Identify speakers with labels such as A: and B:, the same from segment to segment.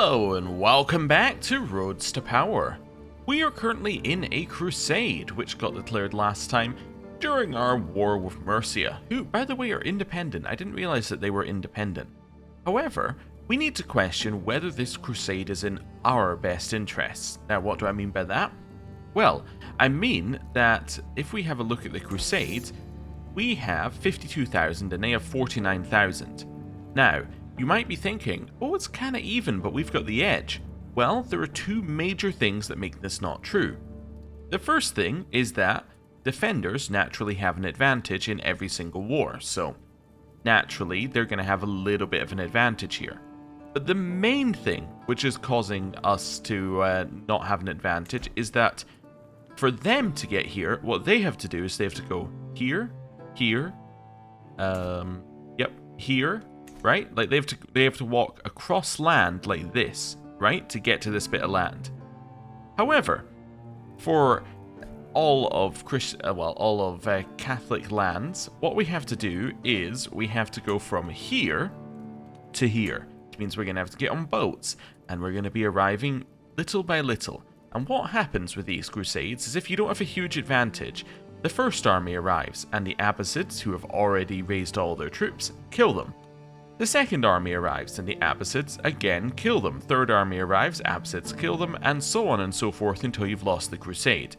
A: Hello and welcome back to Roads to Power. We are currently in a crusade which got declared last time during our war with Mercia, who by the way are independent. I didn't realize that they were independent. However, we need to question whether this crusade is in our best interests. Now what do I mean by that? Well, I mean that if we have a look at the crusade, we have 52,000 and they have 49,000. Now, you might be thinking, oh, it's kinda even, but we've got the edge. Well, there are two major things that make this not true. The first thing is that defenders naturally have an advantage in every single war, so naturally they're going to have a little bit of an advantage here. But the main thing which is causing us to not have an advantage is that for them to get here, what they have to do is they have to go here, here, here, right? Like they have to walk across land like this, right, to get to this bit of land. However, for all of Catholic lands, what we have to do is we have to go from here to here. Which means we're going to have to get on boats, and we're going to be arriving little by little. And what happens with these crusades is if you don't have a huge advantage, the first army arrives, and the Abbasids, who have already raised all their troops, kill them. The second army arrives, and the Abbasids again kill them. Third army arrives, Abbasids kill them, and so on and so forth until you've lost the crusade.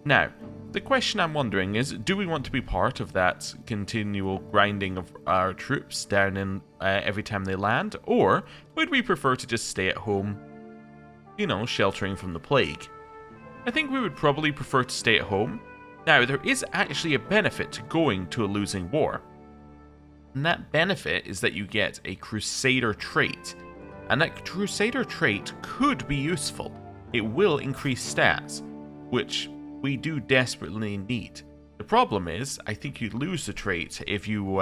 A: Now, the question I'm wondering is, do we want to be part of that continual grinding of our troops down in every time they land, or would we prefer to just stay at home, you know, sheltering from the plague? I think we would probably prefer to stay at home. Now, there is actually a benefit to going to a losing war. And that benefit is that you get a Crusader trait. And that Crusader trait could be useful. It will increase stats, which we do desperately need. The problem is, I think you lose the trait if you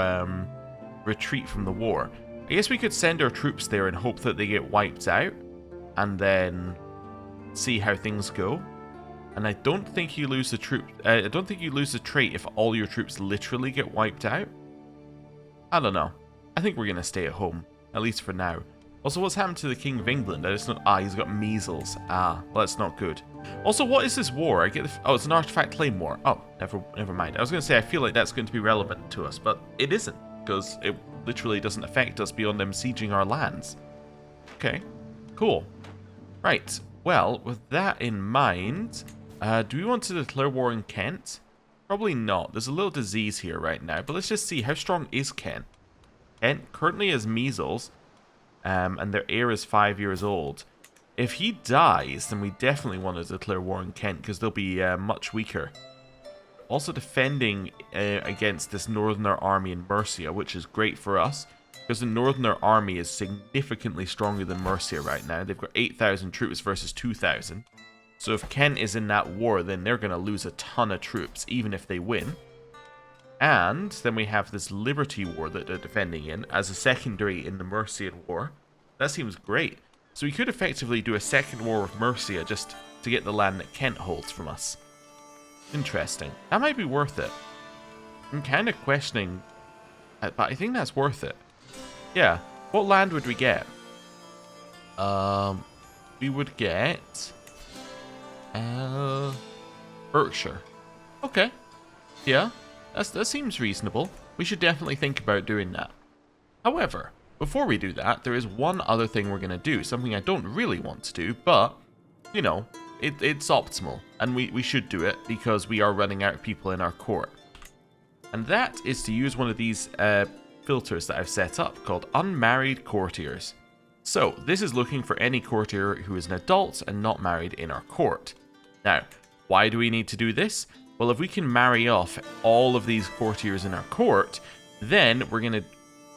A: retreat from the war. I guess we could send our troops there and hope that they get wiped out, and then see how things go. And I don't think you lose the I don't think you lose the trait if all your troops literally get wiped out. I don't know. I think we're gonna stay at home, at least for now. Also, what's happened to the King of England? I just know. Ah, he's got measles. Ah, well, that's not good. Also, what is this war? I get the. Oh, it's an artifact claim war. Oh, never mind. I was gonna say I feel like that's going to be relevant to us, but it isn't, because it literally doesn't affect us beyond them sieging our lands. Okay, cool. Right. Well, with that in mind, do we want to declare war in Kent? Probably not. There's a little disease here right now, but let's just see how strong is Kent. Kent currently has measles. And their heir is 5 years old. If he dies, then we definitely want to declare war on Kent, because they'll be much weaker. Also defending against this Northerner army in Mercia, which is great for us, because the Northerner army is significantly stronger than Mercia right now. They've got 8,000 troops versus 2,000. So if Kent is in that war, then they're going to lose a ton of troops, even if they win. And then we have this Liberty War that they're defending in as a secondary in the Mercian War. That seems great. So we could effectively do a second war with Mercia just to get the land that Kent holds from us. Interesting. That might be worth it. I'm kind of questioning, but I think that's worth it. Yeah. What land would we get? We would get Berkshire. Okay. Yeah. That seems reasonable. We should definitely think about doing that. However, before we do that, there is one other thing we're going to do. Something I don't really want to do, but, you know, it's optimal. And we should do it because we are running out of people in our court. And that is to use one of these filters that I've set up called Unmarried Courtiers. So, this is looking for any courtier who is an adult and not married in our court. Now, why do we need to do this? Well, if we can marry off all of these courtiers in our court, then we're going to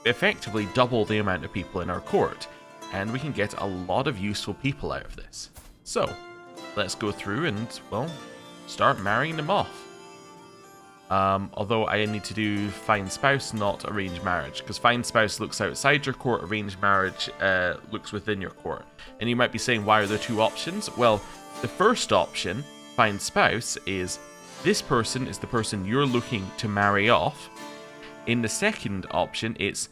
A: effectively double the amount of people in our court. And we can get a lot of useful people out of this. So, let's go through and, well, start marrying them off. Although I need to do find spouse, not arranged marriage. Because find spouse looks outside your court, arranged marriage looks within your court. And you might be saying, why are there two options? Well, the first option, find spouse, is this person is the person you're looking to marry off. In the second option, it's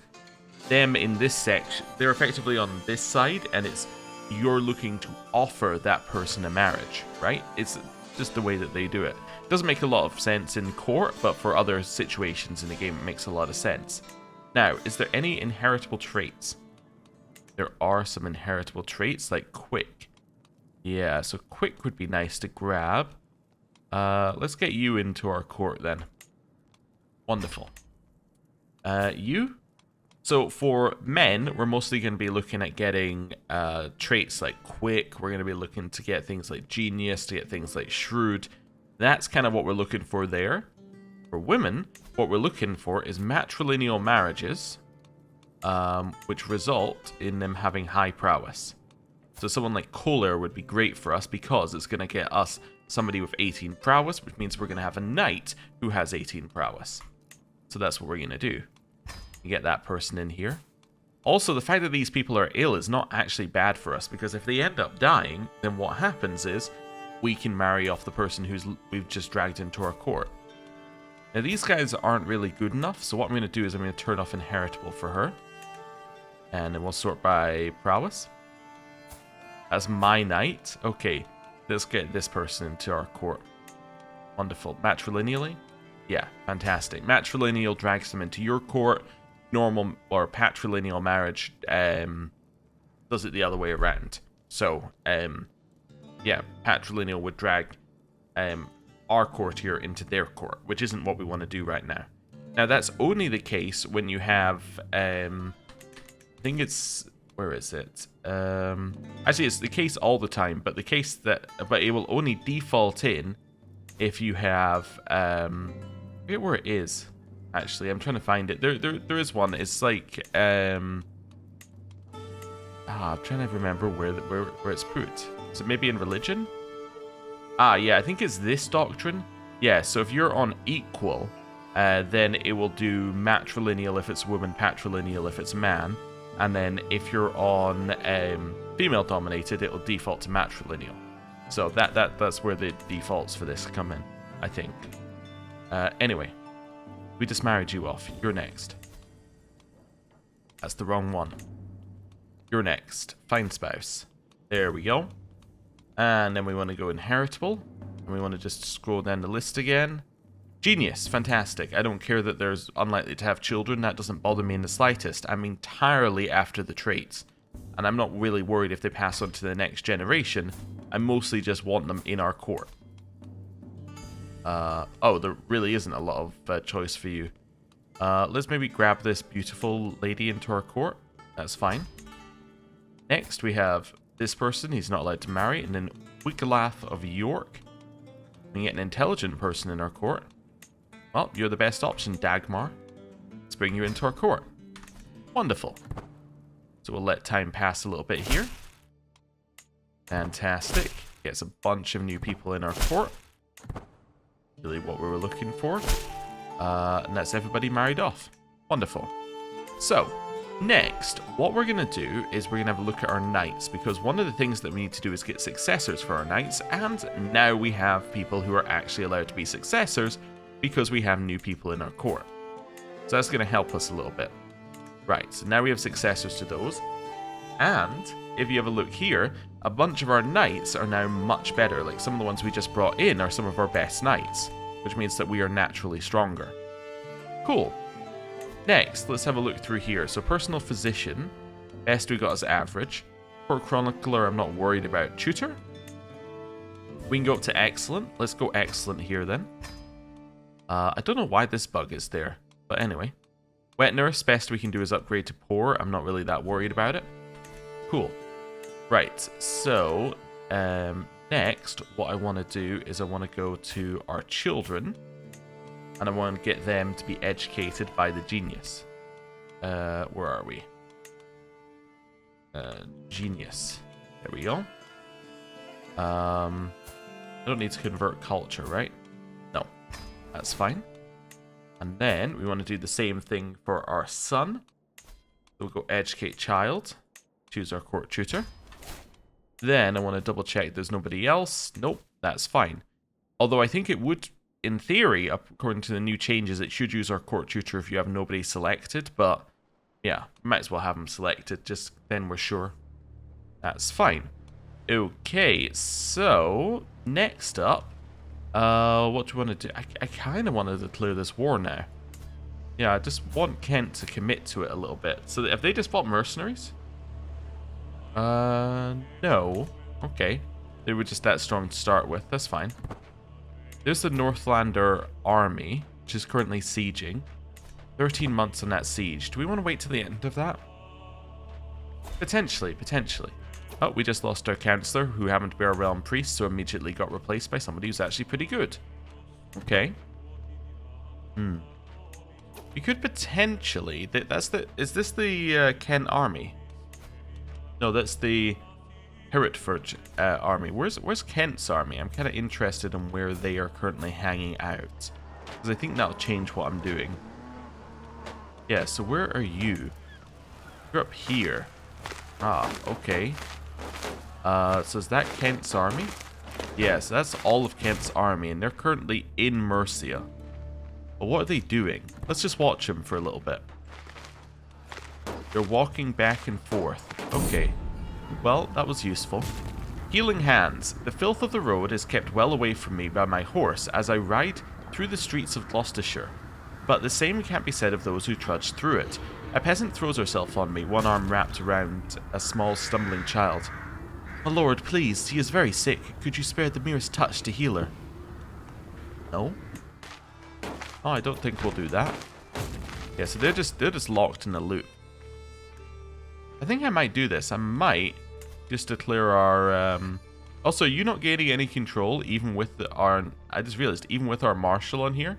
A: them in this section. They're effectively on this side, and it's you're looking to offer that person a marriage, right? It's just the way that they do it. It doesn't make a lot of sense in court, but for other situations in the game, it makes a lot of sense. Now, is there any inheritable traits? There are some inheritable traits, like quick. Yeah, so quick would be nice to grab. Let's get you into our court then. Wonderful. You? So for men, we're mostly going to be looking at getting traits like quick. We're going to be looking to get things like genius, to get things like shrewd. That's kind of what we're looking for there. For women, what we're looking for is matrilineal marriages, which result in them having high prowess. So someone like Kohler would be great for us because it's going to get us somebody with 18 prowess, which means we're going to have a knight who has 18 prowess. So that's what we're going to do. You get that person in here. Also, the fact that these people are ill is not actually bad for us, because if they end up dying, then what happens is we can marry off the person we've just dragged into our court. Now, these guys aren't really good enough, so what I'm going to do is I'm going to turn off inheritable for her. And then we'll sort by prowess. As my knight. Okay, let's get this person into our court. Wonderful. Matrilineally? Yeah, fantastic. Matrilineal drags them into your court. Normal or patrilineal marriage does it the other way around. So, yeah, patrilineal would drag our courtier into their court, which isn't what we want to do right now. Now, that's only the case when you have, I think it's, where is it? Actually, it's the case all the time, but but it will only default in if you have, I forget where it is. Actually, I'm trying to find it. There is one. It's like, I'm trying to remember where it's put. Is it maybe in religion? Yeah, I think it's this doctrine. Yeah, so if you're on equal, then it will do matrilineal if it's woman, patrilineal if it's man. And then if you're on female dominated, it will default to matrilineal. So that's where the defaults for this come in, I think. Anyway, we just married you off. You're next. That's the wrong one. You're next. Find spouse. There we go. And then we want to go inheritable. And we want to just scroll down the list again. Genius. Fantastic. I don't care that there's unlikely to have children. That doesn't bother me in the slightest. I'm entirely after the traits. And I'm not really worried if they pass on to the next generation. I mostly just want them in our court. Oh, there really isn't a lot of choice for you. Let's maybe grab this beautiful lady into our court. That's fine. Next, we have this person. He's not allowed to marry. And then Wiglaf of York. We get an intelligent person in our court. Well, you're the best option, Dagmar. Let's bring you into our court. Wonderful. So we'll let time pass a little bit here. Fantastic. Gets a bunch of new people in our court. Really what we were looking for. And that's everybody married off. Wonderful. So, next, what we're going to do is we're going to have a look at our knights, because one of the things that we need to do is get successors for our knights, and now we have people who are actually allowed to be successors because we have new people in our court. So that's going to help us a little bit. Right, so now we have successors to those. And if you have a look here, a bunch of our knights are now much better. Like some of the ones we just brought in are some of our best knights, which means that we are naturally stronger. Cool. Next, let's have a look through here. So personal physician, best we got is average. Court chronicler, I'm not worried about. Tutor? We can go up to excellent. Let's go excellent here then. I don't know why this bug is there, but anyway. Wet nurse, best we can do is upgrade to poor. I'm not really that worried about it. Cool. Right, so next, what I want to do is I want to go to our children, and I want to get them to be educated by the genius. Where are we? Genius. There we go. I don't need to convert culture, right? No, that's fine. And then we want to do the same thing for our son. We'll go educate child. Choose our court tutor. Then I want to double check there's nobody else. Nope, that's fine. Although I think it would, in theory, according to the new changes, it should use our court tutor if you have nobody selected. But yeah, might as well have them selected, just then we're sure. That's fine. Okay, so next up, what do you want to do? I kind of wanted to clear this war now. Yeah, I just want Kent to commit to it a little bit. So have they just fought mercenaries? No. Okay. They were just that strong to start with. That's fine. There's the Northlander army, which is currently sieging. 13 months on that siege. Do we want to wait till the end of that? Potentially, potentially. Oh, we just lost our counselor, who happened to be our realm priest, so immediately got replaced by somebody who's actually pretty good. Okay. We could potentially... Is this the Kent army? No, that's the Hereford army. Where's Kent's army? I'm kind of interested in where they are currently hanging out, because I think that'll change what I'm doing. Yeah, so where are you? You're up here. Ah, okay. So is that Kent's army? Yes, that's all of Kent's army, and they're currently in Mercia. But what are they doing? Let's just watch them for a little bit. They're walking back and forth. Okay. Well, that was useful. Healing hands. The filth of the road is kept well away from me by my horse as I ride through the streets of Gloucestershire. But the same can't be said of those who trudge through it. A peasant throws herself on me, one arm wrapped around a small stumbling child. My lord, please, she is very sick. Could you spare the merest touch to heal her? No? Oh, I don't think we'll do that. Yeah, so they're just locked in a loop. I think I might do this. I might just declare our... Also, you're not gaining any control, even with our... I just realized, even with our marshal on here.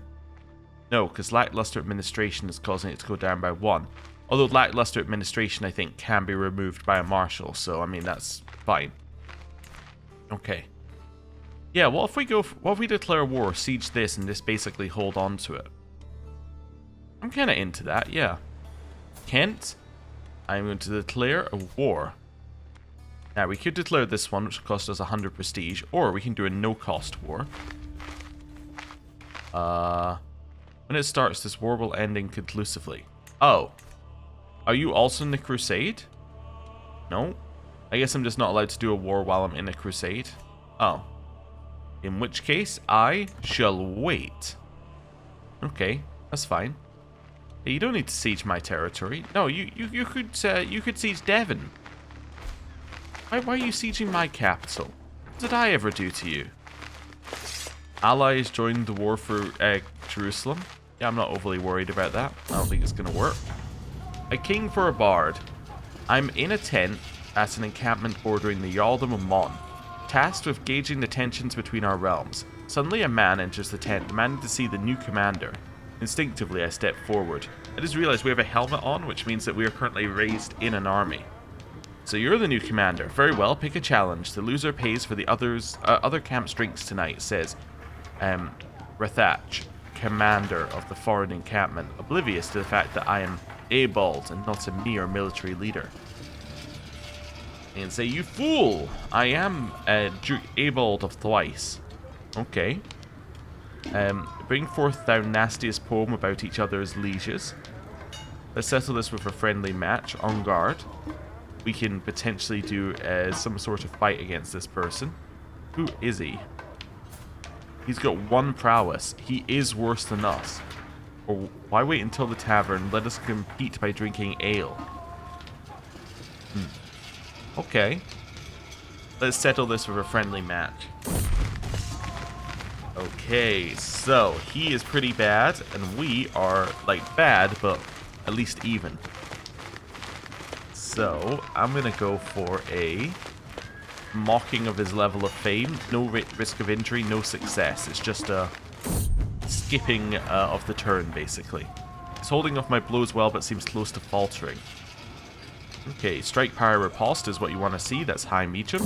A: No, because lackluster administration is causing it to go down by 1. Although lackluster administration, I think, can be removed by a marshal. So, I mean, that's fine. Okay. Yeah, what if we declare war, siege this, and just basically hold on to it? I'm kind of into that, yeah. Kent, I'm going to declare a war. Now, we could declare this one, which will cost us 100 prestige, or we can do a no-cost war. When it starts, this war will end inconclusively. Oh. Are you also in the crusade? No? I guess I'm just not allowed to do a war while I'm in a crusade. Oh. In which case, I shall wait. Okay, that's fine. Hey, you don't need to siege my territory. No, you could siege Devon. Why are you sieging my capital? What did I ever do to you? Allies joined the war for Jerusalem. Yeah, I'm not overly worried about that. I don't think it's going to work. A king for a bard. I'm in a tent at an encampment bordering the Earldom of Mon, tasked with gauging the tensions between our realms. Suddenly a man enters the tent, demanding to see the new commander. Instinctively, I step forward. I just realized we have a helmet on, which means that we are currently raised in an army. So you're the new commander. Very well, pick a challenge. The loser pays for the other camp's drinks tonight, says Rathach, commander of the foreign encampment, oblivious to the fact that I am Abald and not a mere military leader. And say, you fool! I am Duke Abald of Thwice. Okay. Bring forth thou nastiest poem about each other's lieges. Let's settle this with a friendly match. On guard. We can potentially do some sort of fight against this person. Who is he? He's got 1 prowess. He is worse than us. Or why wait until the tavern? Let us compete by drinking ale. Okay. Let's settle this with a friendly match. Okay, so he is pretty bad, and we are, like, bad, but at least even. So, I'm gonna go for a mocking of his level of fame. No risk of injury, no success. It's just a skipping of the turn, basically. He's holding off my blows well, but seems close to faltering. Okay, strike, power, riposte is what you want to see. That's high Meacham.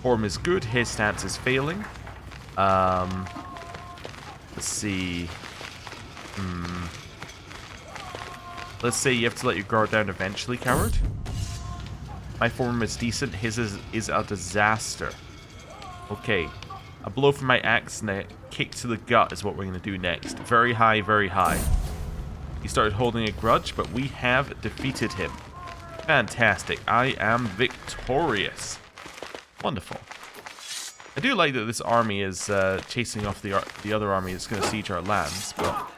A: Form is good. His stance is failing. Let's see. Let's say you have to let your guard down eventually, coward. My form is decent. His is a disaster. Okay. A blow from my axe and a kick to the gut is what we're going to do next. Very high, very high. He started holding a grudge, but we have defeated him. Fantastic. I am victorious. Wonderful. I do like that this army is chasing off the other army that's going to siege our lands, but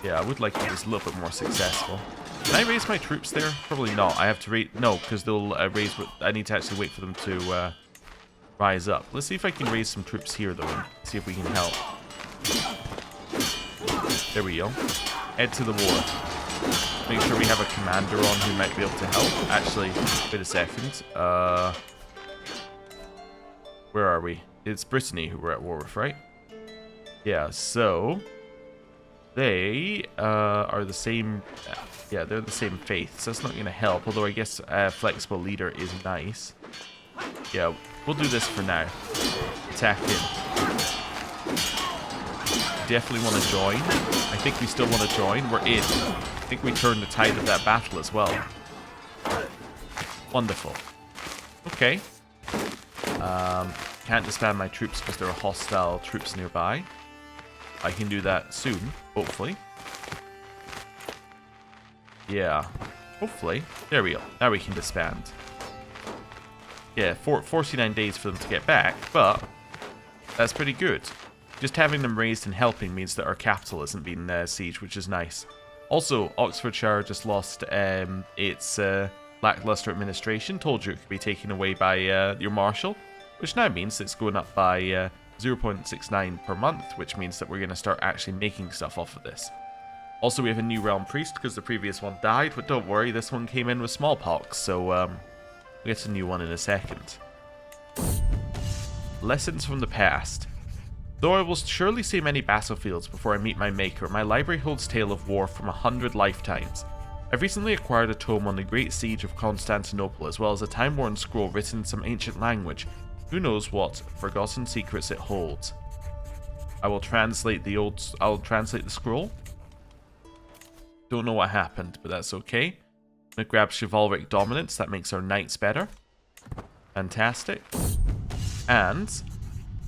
A: yeah, I would like it was a little bit more successful. Can I raise my troops there? Probably not. I have to raise... No, because they'll raise... I need to actually wait for them to rise up. Let's see if I can raise some troops here, though, and see if we can help. There we go. Head to the war. Make sure we have a commander on who might be able to help. Actually, wait a second. Where are we? It's Brittany who we're at war with, right? Yeah, so... They are the same... yeah, they're the same faith, so that's not going to help. Although I guess a flexible leader is nice. Yeah, we'll do this for now. Attack in. Definitely want to join. I think we still want to join. We're in. I think we turned the tide of that battle as well. Wonderful. Okay. Can't disband my troops because there are hostile troops nearby. I can do that soon, hopefully. Yeah, hopefully. There we go. Now we can disband. Yeah, 49 days for them to get back, but that's pretty good. Just having them raised and helping means that our capital isn't being sieged, which is nice. Also, Oxfordshire just lost its lackluster administration. Told you it could be taken away by your marshal, which now means it's going up by 0.69 per month, which means that we're going to start actually making stuff off of this. Also, we have a new realm priest because the previous one died, but don't worry, this one came in with smallpox, so we'll get a new one in a second. Lessons from the past. Though I will surely see many battlefields before I meet my maker, my library holds tale of war from 100 lifetimes. I've recently acquired a tome on the Great Siege of Constantinople, as well as a time-worn scroll written in some ancient language. Who knows what forgotten secrets it holds? I'll translate the scroll. Don't know what happened, but that's okay. I'm gonna grab chivalric dominance. That makes our knights better. Fantastic. And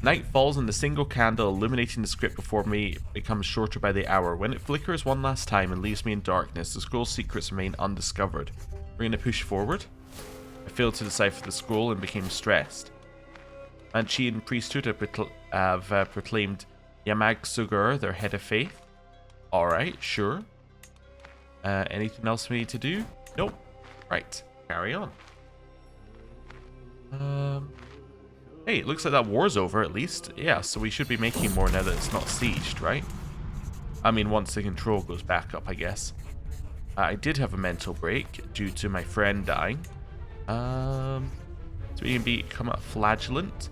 A: night falls and the single candle illuminating the script before me becomes shorter by the hour. When it flickers one last time and leaves me in darkness, the scroll's secrets remain undiscovered. We're gonna push forward. I failed to decipher the scroll and became stressed. Manchean priesthood have proclaimed Yamag Sugur their head of faith. Alright, sure. Anything else we need to do? Nope. Right, carry on. Hey, it looks like that war's over at least. Yeah, so we should be making more now that it's not sieged, right? I mean, once the control goes back up, I guess. I did have a mental break due to my friend dying. So we can become a flagellant.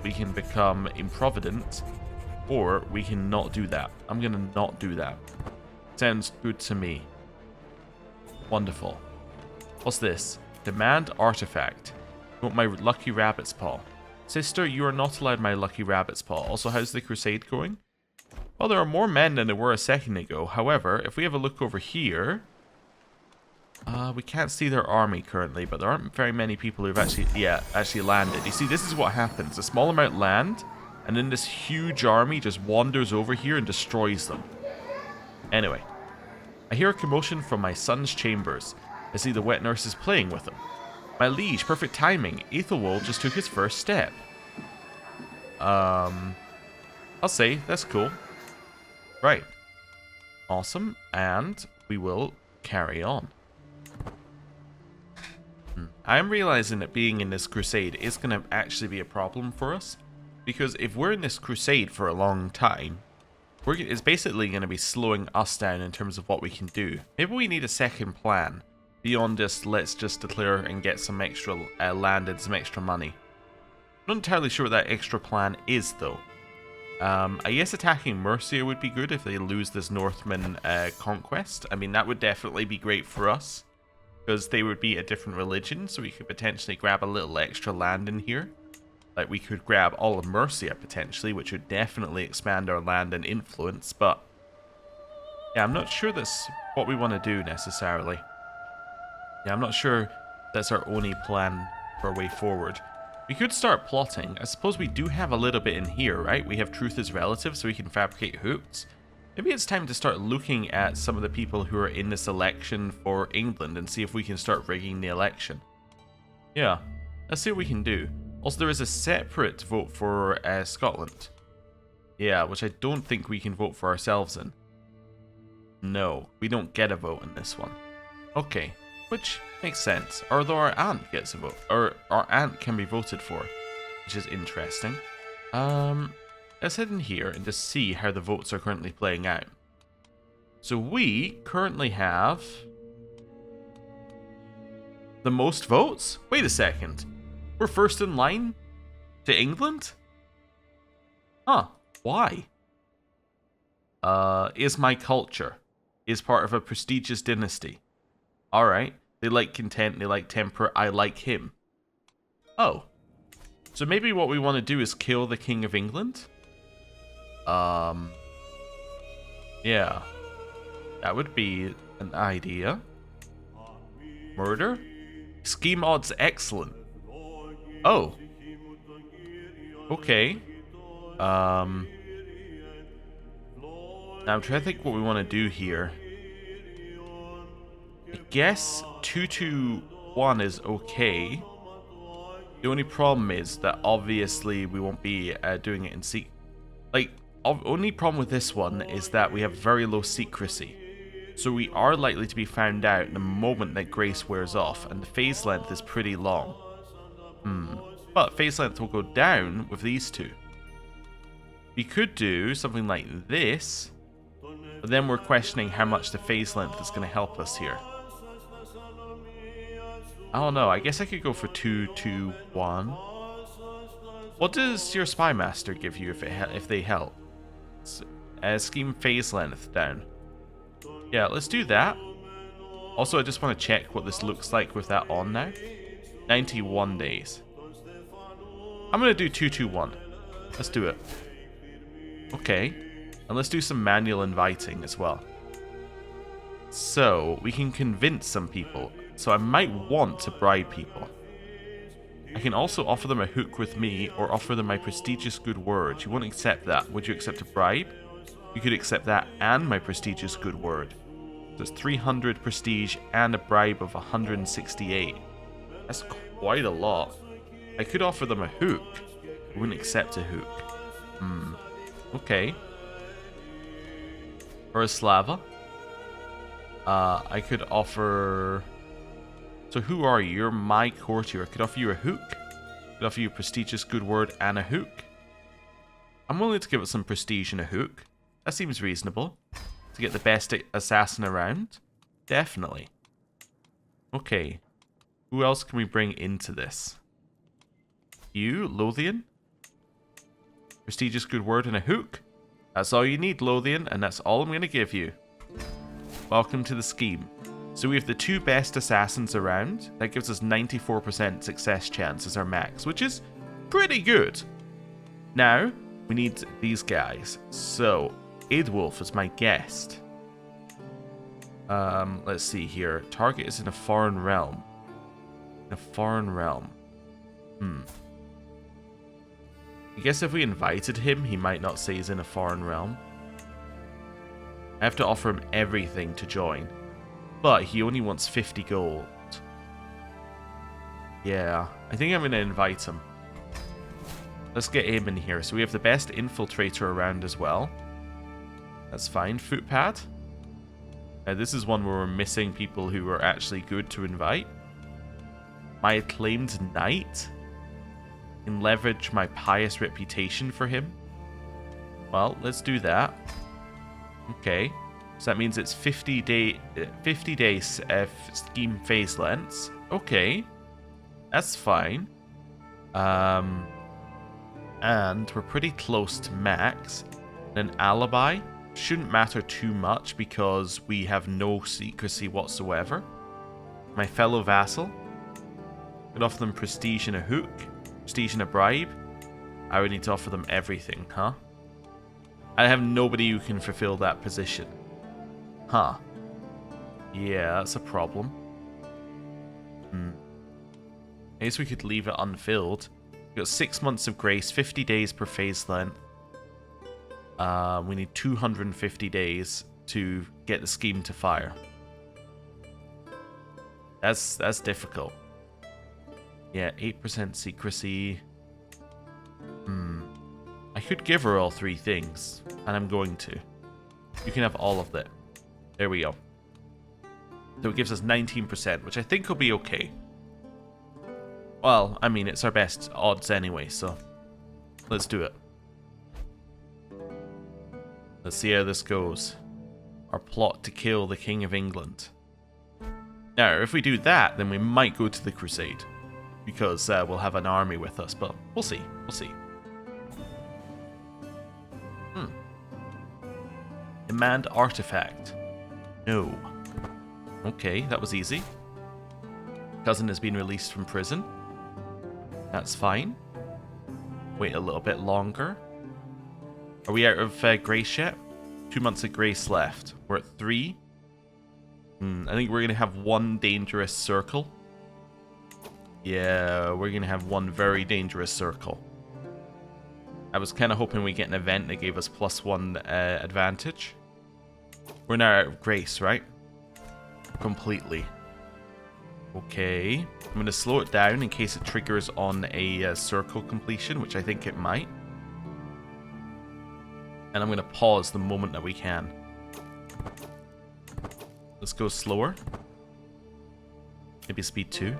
A: We can become improvident. Or we can not do that. I'm going to not do that. Sounds good to me. Wonderful. What's this? Demand artifact. You want my lucky rabbit's paw. Sister, you are not allowed my lucky rabbit's paw. Also, how's the crusade going? Well, there are more men than there were a second ago. However, if we have a look over here... we can't see their army currently, but there aren't very many people who've actually landed. You see, this is what happens. A small amount land, and then this huge army just wanders over here and destroys them. Anyway, I hear a commotion from my son's chambers. I see the wet nurses playing with him. My liege, perfect timing. Ethelwold just took his first step. I'll say, that's cool. Right. Awesome, and we will carry on. I'm realizing that being in this crusade is going to actually be a problem for us. Because if we're in this crusade for a long time, it's basically going to be slowing us down in terms of what we can do. Maybe we need a second plan. Beyond just, let's just declare and get some extra land and some extra money. I'm not entirely sure what that extra plan is, though. I guess attacking Mercia would be good if they lose this Northman conquest. I mean, that would definitely be great for us. Because they would be a different religion, so we could potentially grab a little extra land in here. Like, we could grab all of Mercia, potentially, which would definitely expand our land and influence, but... yeah, I'm not sure that's what we want to do, necessarily. Yeah, I'm not sure that's our only plan for a way forward. We could start plotting. I suppose we do have a little bit in here, right? We have truth is relative, so we can fabricate hooks. Maybe it's time to start looking at some of the people who are in this election for England and see if we can start rigging the election. Yeah, let's see what we can do. Also, there is a separate vote for Scotland. Yeah, which I don't think we can vote for ourselves in. No, we don't get a vote in this one. Okay, which makes sense. Although our aunt gets a vote, or our aunt can be voted for, which is interesting. Let's head in here and just see how the votes are currently playing out. So we currently have the most votes? Wait a second. We're first in line to England? Huh, why? Is my culture. Is part of a prestigious dynasty. Alright, they like content, they like temper, I like him. Oh. So maybe what we want to do is kill the King of England? Yeah. That would be an idea. Murder? Scheme odds excellent. Oh. Okay. Now I'm trying to think what we want to do here. I guess 2-2-1 is okay. The only problem is that obviously we won't be doing it in secret. Like, only problem with this one is that we have very low secrecy. So we are likely to be found out the moment that grace wears off, and the phase length is pretty long. But phase length will go down with these two. We could do something like this, but then we're questioning how much the phase length is going to help us here. I don't know, I guess I could go for 2-2-1. What does your Spy Master give you if they help? Scheme phase length down. Yeah, let's do that. Also, I just want to check what this looks like with that on now. 91 days. I'm going to do 2-2-1. Let's do it. Okay. And let's do some manual inviting as well. So, we can convince some people. So I might want to bribe people. I can also offer them a hook with me, or offer them my prestigious good word. You won't accept that. Would you accept a bribe? You could accept that and my prestigious good word. There's 300 prestige and a bribe of 168. That's quite a lot. I could offer them a hook. I wouldn't accept a hook. Okay. Or a slava. I could offer... So who are you? You're my courtier. I could offer you a hook. I could offer you a prestigious good word and a hook. I'm willing to give it some prestige and a hook. That seems reasonable. To get the best assassin around. Definitely. Okay. Who else can we bring into this? You, Lothian? Prestigious good word and a hook? That's all you need, Lothian, and that's all I'm going to give you. Welcome to the scheme. So we have the two best assassins around. That gives us 94% success chance as our max, which is pretty good. Now, we need these guys. So, Idwulf is my guest. Let's see here. Target is in a foreign realm. In a foreign realm. I guess if we invited him, he might not say he's in a foreign realm. I have to offer him everything to join. But he only wants 50 gold. Yeah, I think I'm going to invite him. Let's get him in here. So we have the best infiltrator around as well. That's fine. Footpad. This is one where we're missing people who are actually good to invite. My acclaimed knight. Can leverage my pious reputation for him. Well, let's do that. Okay. So that means it's 50 days scheme phase lengths. Okay. That's fine. And we're pretty close to max. And an alibi shouldn't matter too much because we have no secrecy whatsoever. My fellow vassal. Could offer them prestige and a hook. Prestige and a bribe. I would need to offer them everything, huh? I have nobody who can fulfill that position. Huh. Yeah, that's a problem. I guess we could leave it unfilled. We've got 6 months of grace, 50 days per phase length. We need 250 days to get the scheme to fire. That's difficult. Yeah, 8% secrecy. I could give her all 3 things, and I'm going to. You can have all of that. There we go. So it gives us 19%, which I think will be okay. Well, I mean, it's our best odds anyway, so let's do it. Let's see how this goes. Our plot to kill the King of England. Now, if we do that, then we might go to the Crusade. Because we'll have an army with us, but we'll see. We'll see. Demand artifact. No. Okay, that was easy. Cousin has been released from prison. That's fine. Wait a little bit longer. Are we out of grace yet? 2 months of grace left. We're at 3. I think we're going to have 1 dangerous circle. Yeah, we're going to have 1 very dangerous circle. I was kind of hoping we get an event that gave us +1 advantage. We're now out of grace, right? Completely. Okay. I'm going to slow it down in case it triggers on a circle completion, which I think it might. And I'm going to pause the moment that we can. Let's go slower. Maybe speed 2.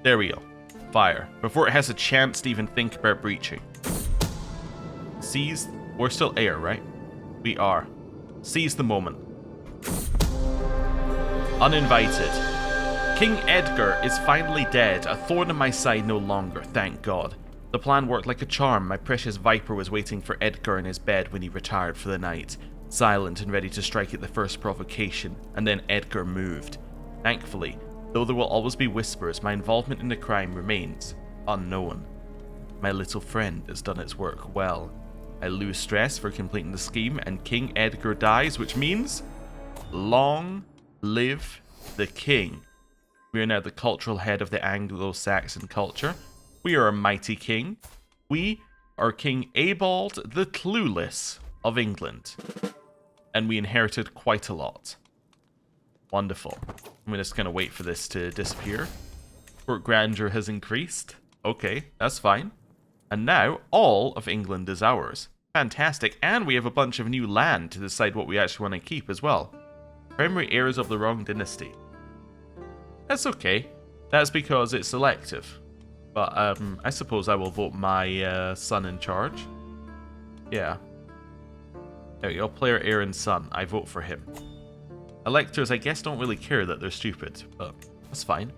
A: There we go. Fire. Before it has a chance to even think about breaching. Seize. We're still heir, right? We are. Seize the moment. Uninvited. King Edgar is finally dead, a thorn in my side no longer, thank God. The plan worked like a charm. My precious Viper was waiting for Edgar in his bed when he retired for the night, silent and ready to strike at the first provocation, and then Edgar moved. Thankfully, though there will always be whispers, my involvement in the crime remains unknown. My little friend has done its work well. I lose stress for completing the scheme, and King Edgar dies, which means long live the king. We are now the cultural head of the Anglo-Saxon culture. We are a mighty king. We are King Eobald the Clueless of England. And we inherited quite a lot. Wonderful. I'm just going to wait for this to disappear. Court grandeur has increased. Okay, that's fine. And now, all of England is ours. Fantastic. And we have a bunch of new land to decide what we actually want to keep as well. Primary heirs of the wrong dynasty. That's okay. That's because it's selective. But I suppose I will vote my son in charge. Yeah. There we go. Player, heir, and son. I vote for him. Electors, I guess, don't really care that they're stupid, but that's fine.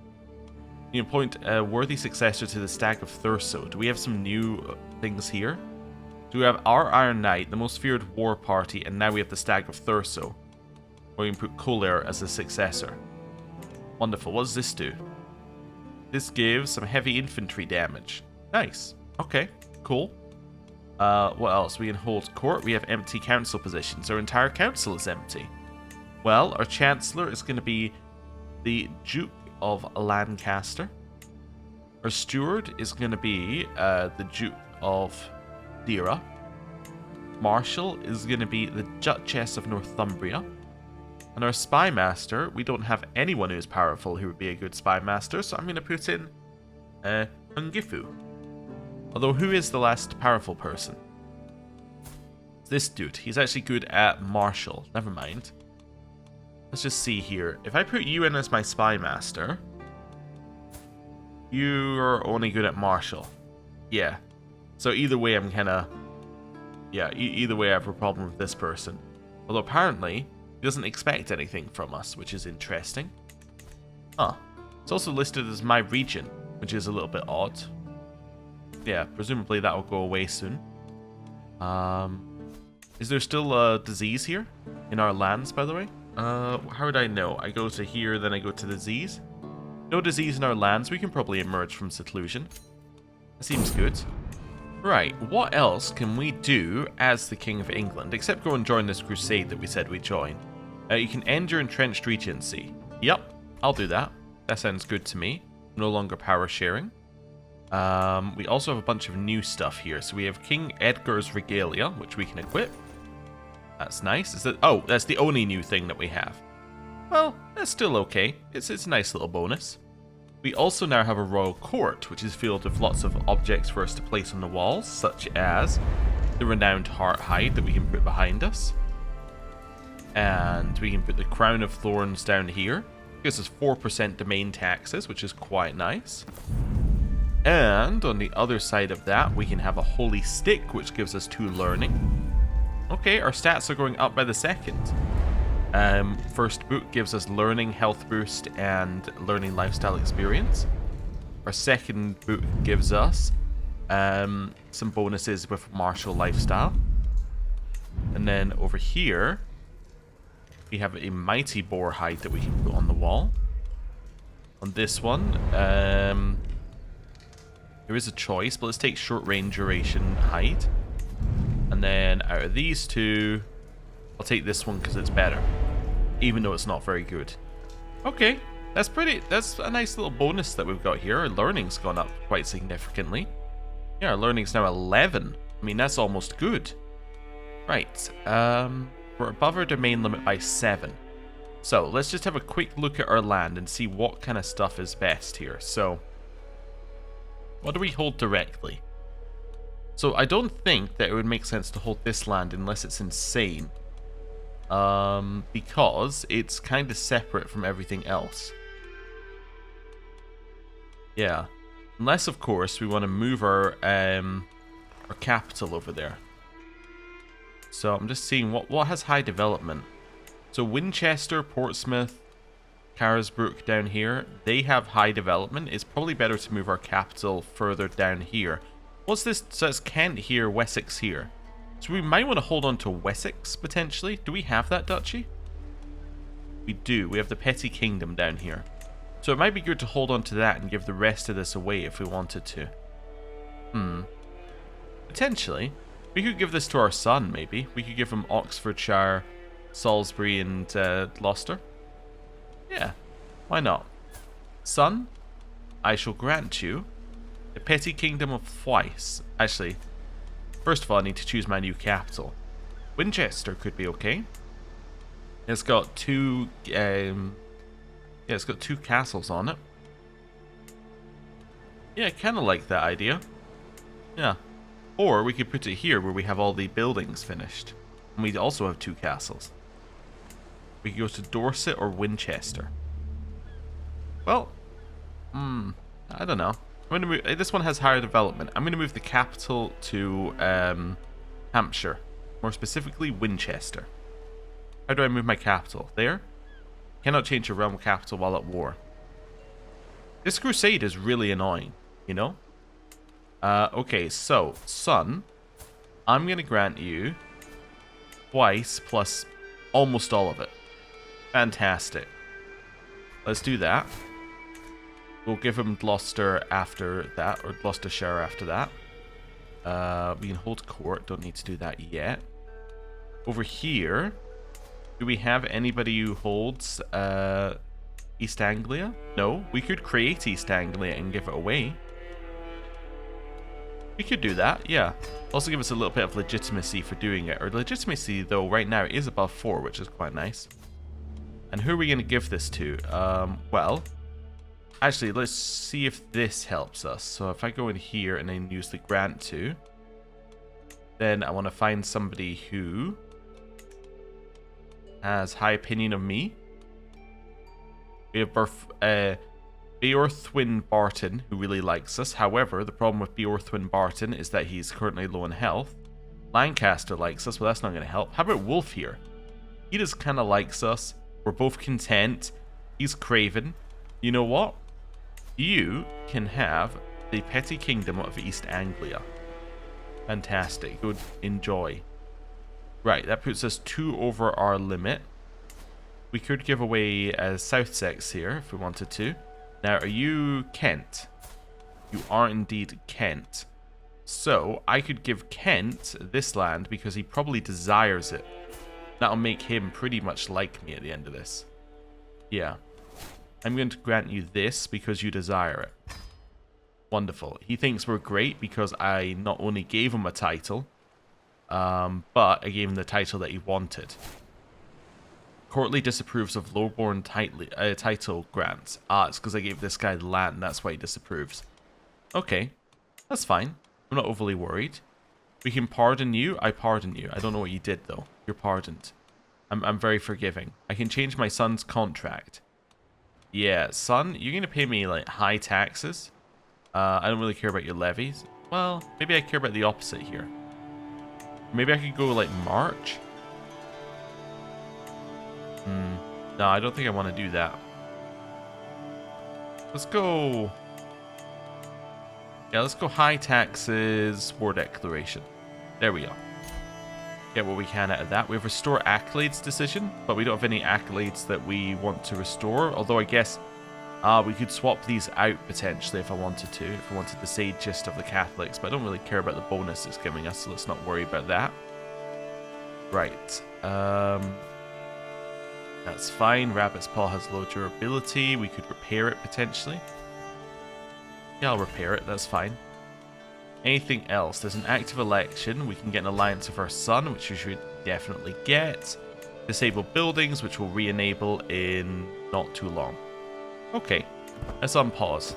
A: You appoint a worthy successor to the Stag of Thurso. Do we have some new things here? Do we have our Iron Knight, the most feared war party, and now we have the Stag of Thurso? Or we can put Colair as a successor. Wonderful. What does this do? This gives some heavy infantry damage. Nice. Okay, cool. What else? We can hold court. We have empty council positions. Our entire council is empty. Well, our chancellor is going to be the Duke of Lancaster. Our steward is going to be the Duke of Deira. Marshal is going to be the Duchess of Northumbria. And our spy master, we don't have anyone who's powerful who would be a good spy master, so I'm going to put in Ungifu. Although, who is the last powerful person? This dude. He's actually good at Marshal. Never mind. Let's just see here. If I put you in as my spy master, you're only good at Marshal. Yeah. So either way, I'm kind of... Yeah, either way I have a problem with this person. Although apparently, he doesn't expect anything from us, which is interesting. Huh. It's also listed as my region, which is a little bit odd. Yeah, presumably that will go away soon. Is there still a disease here? In our lands, by the way? How would I know? I go to here, then I go to disease. No disease in our lands. We can probably emerge from seclusion. That seems good. Right, what else can we do as the King of England, except go and join this crusade that we said we'd join? You can end your entrenched regency. Yep, I'll do that. That sounds good to me. No longer power sharing. We also have a bunch of new stuff here. So we have King Edgar's Regalia, which we can equip. That's nice. Is that? Oh, that's the only new thing that we have. Well, that's still okay. It's a nice little bonus. We also now have a royal court, which is filled with lots of objects for us to place on the walls, such as the renowned heart hide that we can put behind us. And we can put the crown of thorns down here. Gives us 4% domain taxes, which is quite nice. And on the other side of that, we can have a holy stick, which gives us 2 learning. Okay, our stats are going up by the second. First book gives us learning, health boost, and learning lifestyle experience. Our second book gives us some bonuses with martial lifestyle. And then over here, we have a mighty boar hide that we can put on the wall. On this one, there is a choice, but let's take short range duration hide. And then out of these two, I'll take this one because it's better, even though it's not very good. Okay, that's a nice little bonus that we've got here. Our learning's gone up quite significantly. Yeah, our learning's now 11. I mean, that's almost good. Right, we're above our domain limit by 7. So let's just have a quick look at our land and see what kind of stuff is best here. So, what do we hold directly? So I don't think that it would make sense to hold this land unless it's insane. Because it's kind of separate from everything else. Yeah. Unless, of course, we want to move our capital over there. So I'm just seeing what has high development. So Winchester, Portsmouth, Carisbrooke down here, they have high development. It's probably better to move our capital further down here. What's this? So it's Kent here, Wessex here. So we might want to hold on to Wessex, potentially. Do we have that duchy? We do. We have the Petty Kingdom down here. So it might be good to hold on to that and give the rest of this away if we wanted to. Potentially. We could give this to our son, maybe. We could give him Oxfordshire, Salisbury, and Gloucester. Yeah, why not? Son, I shall grant you the Petty Kingdom of Thwice. Actually, first of all, I need to choose my new capital. Winchester could be okay. It's got two castles on it. Yeah, I kind of like that idea. Yeah. Or we could put it here where we have all the buildings finished. And we also have 2 castles. We could go to Dorset or Winchester. Well, I don't know. I'm gonna move. This one has higher development. I'm gonna move the capital to Hampshire, more specifically Winchester. How do I move my capital? There. Cannot change a realm capital while at war. This crusade is really annoying, you know. Okay, so son, I'm gonna grant you twice plus almost all of it. Fantastic. Let's do that. We'll give him Gloucester after that, or Gloucestershire after that. We can hold court, don't need to do that yet. Over here, do we have anybody who holds East Anglia? No, we could create East Anglia and give it away. We could do that, yeah. Also give us a little bit of legitimacy for doing it. Our legitimacy, though, right now is above 4, which is quite nice. And who are we going to give this to? Well, actually, let's see if this helps us. So if I go in here and then use the grant to, then I want to find somebody who has high opinion of me. We have Beorthwyn Barton, who really likes us. However, the problem with Beorthwyn Barton is that he's currently low in health. Lancaster likes us, but that's not going to help. How about Wolf here? He just kind of likes us. We're both content. He's craven. You know what? You can have the Petty Kingdom of East Anglia. Fantastic. Good. Enjoy. Right, that puts us 2 over our limit. We could give away Southsex here if we wanted to. Now, are you Kent? You are indeed Kent. So, I could give Kent this land because he probably desires it. That'll make him pretty much like me at the end of this. Yeah. I'm going to grant you this because you desire it. Wonderful. He thinks we're great because I not only gave him a title, but I gave him the title that he wanted. Courtly disapproves of lowborn title grants. Ah, it's because I gave this guy the land, that's why he disapproves. Okay, that's fine. I'm not overly worried. We can pardon you. I pardon you. I don't know what you did, though. You're pardoned. I'm very forgiving. I can change my son's contract. Yeah, son, you're going to pay me, like, high taxes. I don't really care about your levies. Well, maybe I care about the opposite here. Maybe I could go, like, March? No, I don't think I want to do that. Let's go... Yeah, let's go high taxes, war declaration. There we are. Get what we can out of that. We have restore accolades decision, but we don't have any accolades that we want to restore. Although I guess we could swap these out potentially if I wanted to. If I wanted the sagest of the Catholics, but I don't really care about the bonus it's giving us, so let's not worry about that. Right. That's fine. Rabbit's Paw has low durability. We could repair it potentially. Yeah, I'll repair it. That's fine. Anything else? There's an active election. We can get an alliance of our son, which we should definitely get. Disable buildings, which will re-enable in not too long. Okay, let's unpause.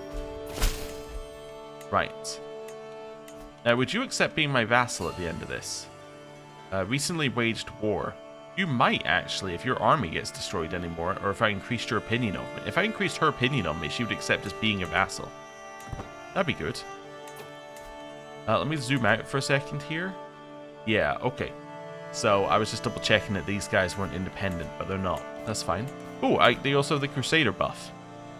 A: Right. Now, would you accept being my vassal at the end of this? Recently waged war. You might actually, if your army gets destroyed anymore, or if I increased your opinion of me. If I increased her opinion on me, she would accept as being a vassal. That'd be good. Let me zoom out for a second here. Yeah, okay. So I was just double checking that these guys weren't independent, but they're not. That's fine. Oh, they also have the Crusader buff.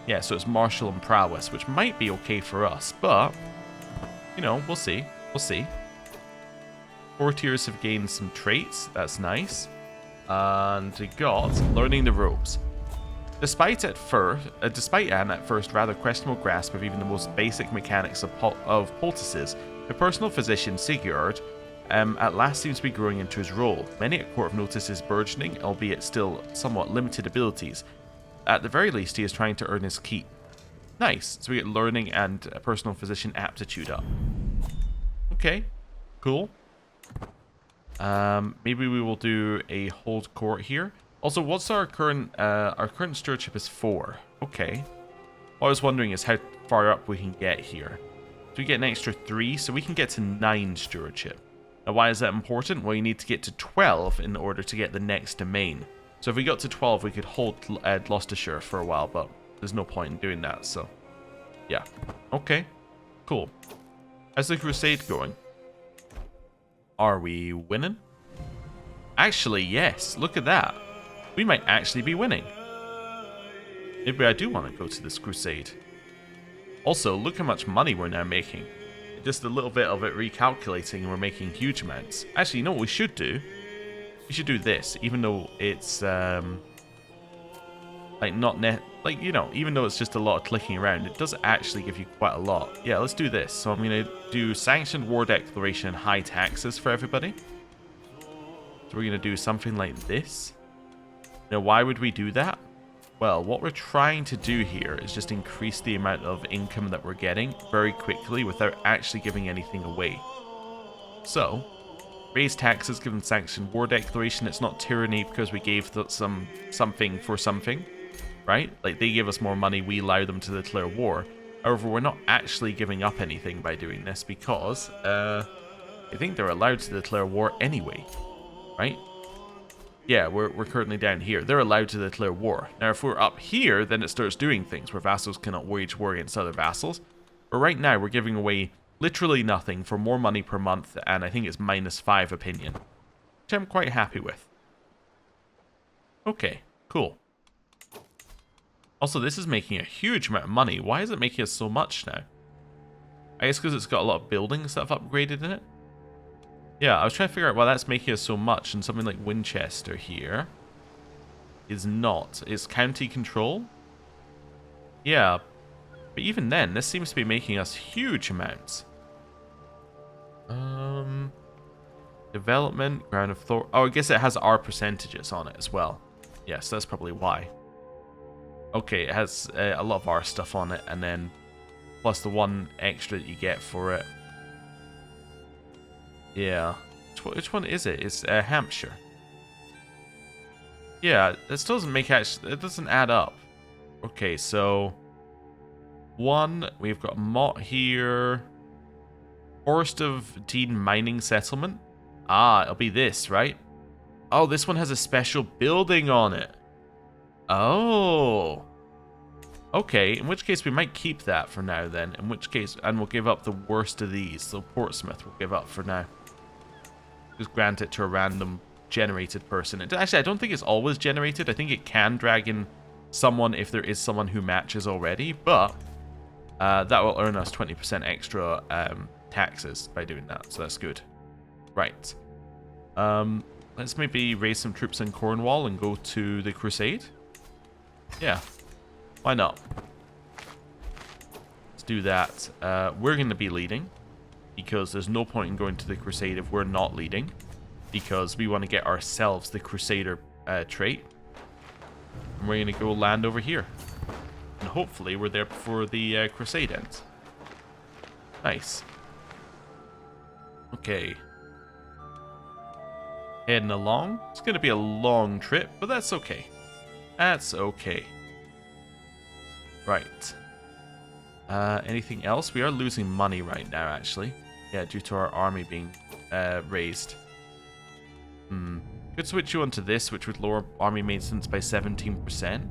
A: Yeah, so it's martial and prowess, which might be okay for us, but, you know, we'll see. We'll see. Courtiers have gained some traits. That's nice. And we got learning the ropes. Despite an at first rather questionable grasp of even the most basic mechanics of poultices, the personal physician Sigurd at last seems to be growing into his role. Many at court have noticed his burgeoning, albeit still somewhat limited abilities. At the very least, he is trying to earn his keep. Nice. So we get learning and personal physician aptitude up. Okay, cool. Maybe we will do a hold court here. Also, what's our current stewardship is 4. Okay. What I was wondering is how far up we can get here. So we get an extra 3, so we can get to 9 stewardship. Now, why is that important? Well, you need to get to 12 in order to get the next domain. So if we got to 12, we could hold Gloucestershire for a while, but there's no point in doing that, so... Yeah. Okay. Cool. How's the crusade going? Are we winning? Actually, yes. Look at that. We might actually be winning. Maybe I do want to go to this crusade. Also, look how much money we're now making. Just a little bit of it recalculating and we're making huge amounts. Actually, you know what we should do? We should do this, even though it's, like, not net... Like, you know, even though it's just a lot of clicking around, it does actually give you quite a lot. Yeah, let's do this. So I'm going to do sanctioned war declaration and high taxes for everybody. So we're going to do something like this. Now, why would we do that? Well, what we're trying to do here is just increase the amount of income that we're getting very quickly without actually giving anything away. So, raise taxes given sanctioned war declaration. It's not tyranny because we gave something for something, right? Like, they give us more money, we allow them to declare war. However, we're not actually giving up anything by doing this because I think they're allowed to declare war anyway, right? Yeah, we're currently down here. They're allowed to declare war. Now, if we're up here, then it starts doing things where vassals cannot wage war against other vassals. But right now, we're giving away literally nothing for more money per month, and I think it's -5 opinion, which I'm quite happy with. Okay, cool. Also, this is making a huge amount of money. Why is it making us so much now? I guess because it's got a lot of buildings that have upgraded in it. Yeah, I was trying to figure out why that's making us so much, and something like Winchester here is not. It's county control? Yeah, but even then, this seems to be making us huge amounts. Development, ground of thought. Oh, I guess it has our percentages on it as well. Yes, that's probably why. Okay, it has a lot of our stuff on it, and then plus the 1 extra that you get for it. Yeah. Which one is it? It's Hampshire. Yeah, this doesn't make it doesn't add up. Okay, so 1, we've got Mott here. Forest of Dean Mining Settlement. Ah, it'll be this, right? Oh, this one has a special building on it. Oh. Okay, in which case we might keep that for now then. In which case, and we'll give up the worst of these. So Portsmouth we'll give up for now. Just grant it to a random generated person. Actually, I don't think it's always generated. I think it can drag in someone if there is someone who matches already. But that will earn us 20% extra taxes by doing that. So that's good. Right. Let's maybe raise some troops in Cornwall and go to the Crusade. Yeah. Why not? Let's do that. We're going to be leading, because there's no point in going to the Crusade if we're not leading, because we want to get ourselves the Crusader trait. And we're going to go land over here. And hopefully we're there before the Crusade ends. Nice. Okay. Heading along. It's going to be a long trip, but that's okay. That's okay. Right. Anything else? We are losing money right now, actually. Yeah, due to our army being raised. Could switch you onto this, which would lower army maintenance by 17%.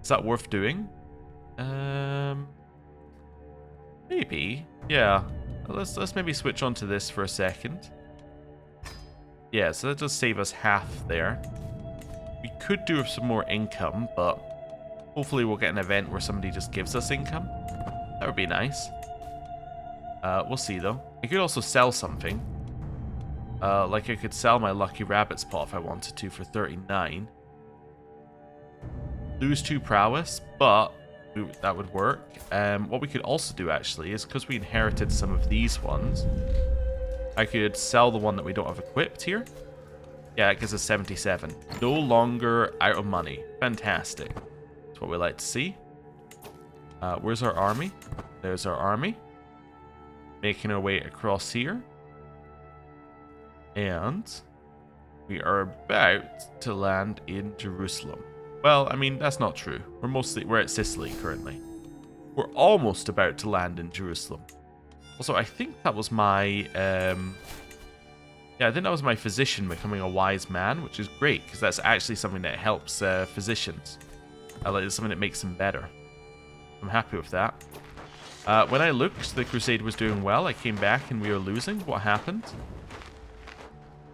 A: Is that worth doing? Maybe. Yeah. Let's maybe switch onto this for a second. Yeah, so that does save us half there. We could do some more income, but hopefully we'll get an event where somebody just gives us income. That would be nice. We'll see, though. I could also sell something. Like I could sell my Lucky Rabbit's Paw if I wanted to for 39. Lose 2 prowess, but that would work. What we could also do, actually, is because we inherited some of these ones, I could sell the one that we don't have equipped here. Yeah, it gives us 77. No longer out of money. Fantastic. That's what we like to see. Where's our army? There's our army. Making our way across here. And we are about to land in Jerusalem. Well, I mean, that's not true. We're at Sicily currently. We're almost about to land in Jerusalem. Also, I think that was my yeah, I think that was my physician becoming a wise man, which is great because that's actually something that helps physicians. Like, it's something that makes them better. I'm happy with that. When I looked, the Crusade was doing well. I came back and we were losing. What happened?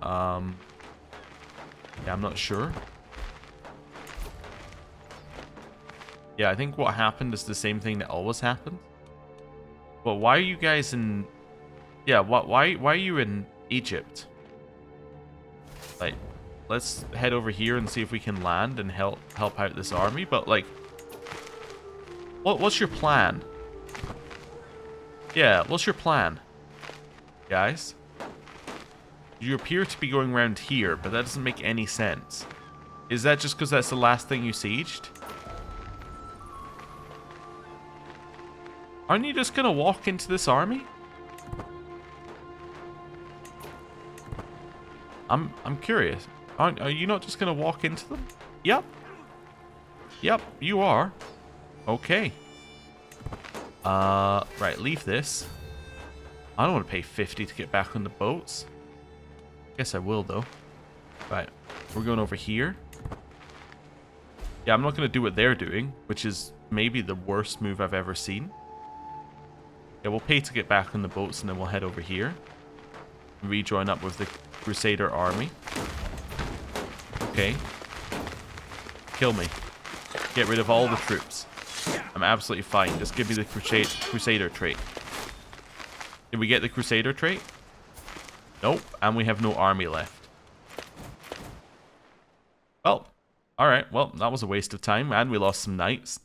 A: Yeah, I'm not sure. Yeah, I think what happened is the same thing that always happened. But why are you guys in... Yeah, why are you in Egypt? Like, let's head over here and see if we can land and help out this army. But, like, what's your plan? Yeah, what's your plan, guys? You appear to be going around here, but that doesn't make any sense. Is that just because that's the last thing you sieged? Aren't you just gonna walk into this army? I'm curious. Are you not just gonna walk into them? Yep. Yep, you are. Okay. Right, leave this. I don't want to pay 50 to get back on the boats. Guess I will, though. Right, we're going over here. Yeah, I'm not going to do what they're doing, which is maybe the worst move I've ever seen. Yeah, we'll pay to get back on the boats, and then we'll head over here. Rejoin up with the Crusader army. Okay. Kill me. Get rid of all the troops. I'm absolutely fine. Just give me the Crusader trait. Did we get the Crusader trait? Nope. And we have no army left. Well, alright. Well, that was a waste of time, and we lost some knights.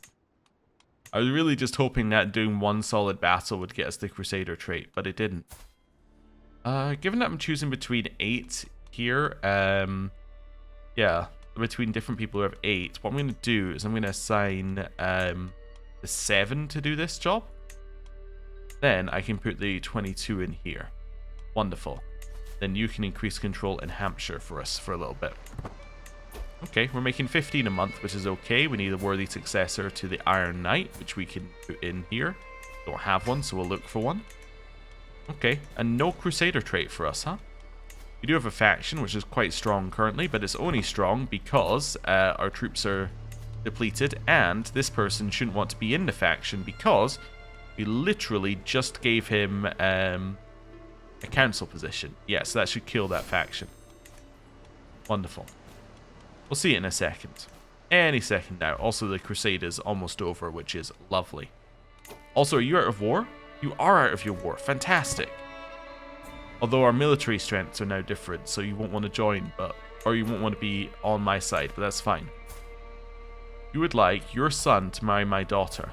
A: I was really just hoping that doing one solid battle would get us the Crusader trait, but it didn't. Given that I'm choosing between 8 here, yeah, between different people who have 8, what I'm going to do is I'm going to assign the 7 to do this job. Then I can put the 22 in here. Wonderful. Then you can increase control in Hampshire for us for a little bit. Okay, we're making 15 a month, which is okay. We need a worthy successor to the Iron Knight, which we can put in here. Don't have one, so we'll look for one. Okay, and no Crusader trait for us, huh? We do have a faction, which is quite strong currently, but it's only strong because our troops are depleted, and this person shouldn't want to be in the faction because we literally just gave him a council position. Yeah, so that should kill that faction. Wonderful. We'll see it in a second. Any second now. Also, the crusade is almost over, which is lovely. Also, are you out of war? You are out of your war. Fantastic. Although our military strengths are now different, so you won't want to join, or you won't want to be on my side, but that's fine. You would like your son to marry my daughter.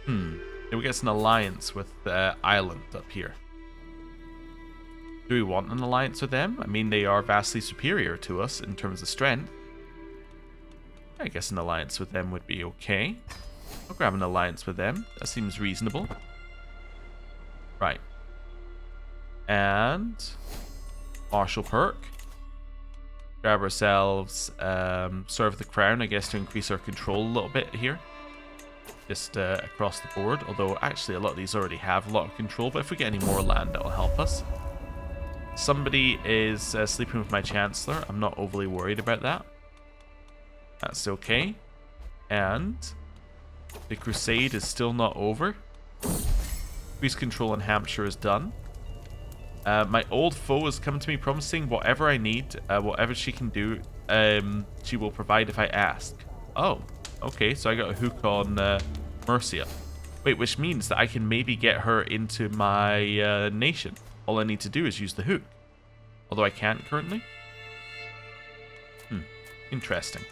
A: Then we get an alliance with Ireland up here. Do we want an alliance with them? I mean, they are vastly superior to us in terms of strength. I guess an alliance with them would be okay. I'll grab an alliance with them. That seems reasonable. Right. And martial perk. Grab ourselves serve the crown, I guess, to increase our control a little bit here. Just across the board. Although, actually, a lot of these already have a lot of control. But if we get any more land, that'll help us. Somebody is sleeping with my Chancellor. I'm not overly worried about that. That's okay. And the crusade is still not over. Increased control in Hampshire is done. My old foe has come to me promising whatever I need, whatever she can do, she will provide if I ask. Oh, okay, so I got a hook on Mercia. Wait, which means that I can maybe get her into my nation. All I need to do is use the hook. Although I can't currently. Interesting.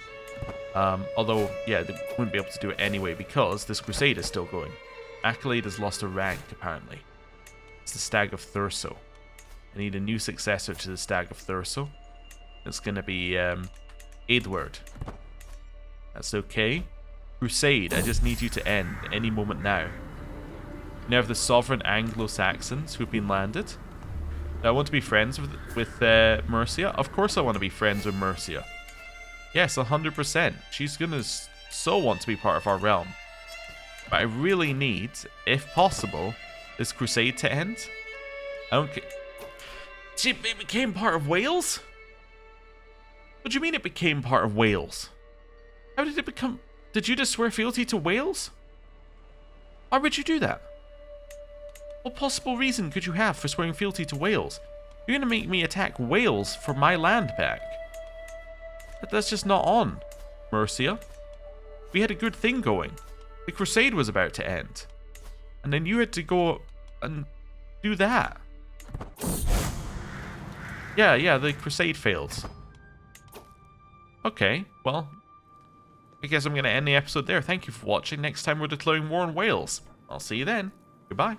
A: Although, yeah, they wouldn't be able to do it anyway because this crusade is still going. Accolade has lost a rank, apparently. It's the Stag of Thurso. I need a new successor to the Stag of Thurso. It's going to be Edward. That's okay. Crusade, I just need you to end any moment now. Now have the sovereign Anglo-Saxons who've been landed. Do I want to be friends with Mercia? Of course I want to be friends with Mercia. Yes, 100%. She's going to so want to be part of our realm. But I really need, if possible, this crusade to end. I don't care. It became part of Wales? What do you mean it became part of Wales? How did it become... Did you just swear fealty to Wales? Why would you do that? What possible reason could you have for swearing fealty to Wales? You're going to make me attack Wales for my land back. That's just not on, Mercia. We had a good thing going. The crusade was about to end. And then you had to go and do that. Yeah, the crusade failed. Okay, well, I guess I'm going to end the episode there. Thank you for watching. Next time we're declaring war on Wales. I'll see you then. Goodbye.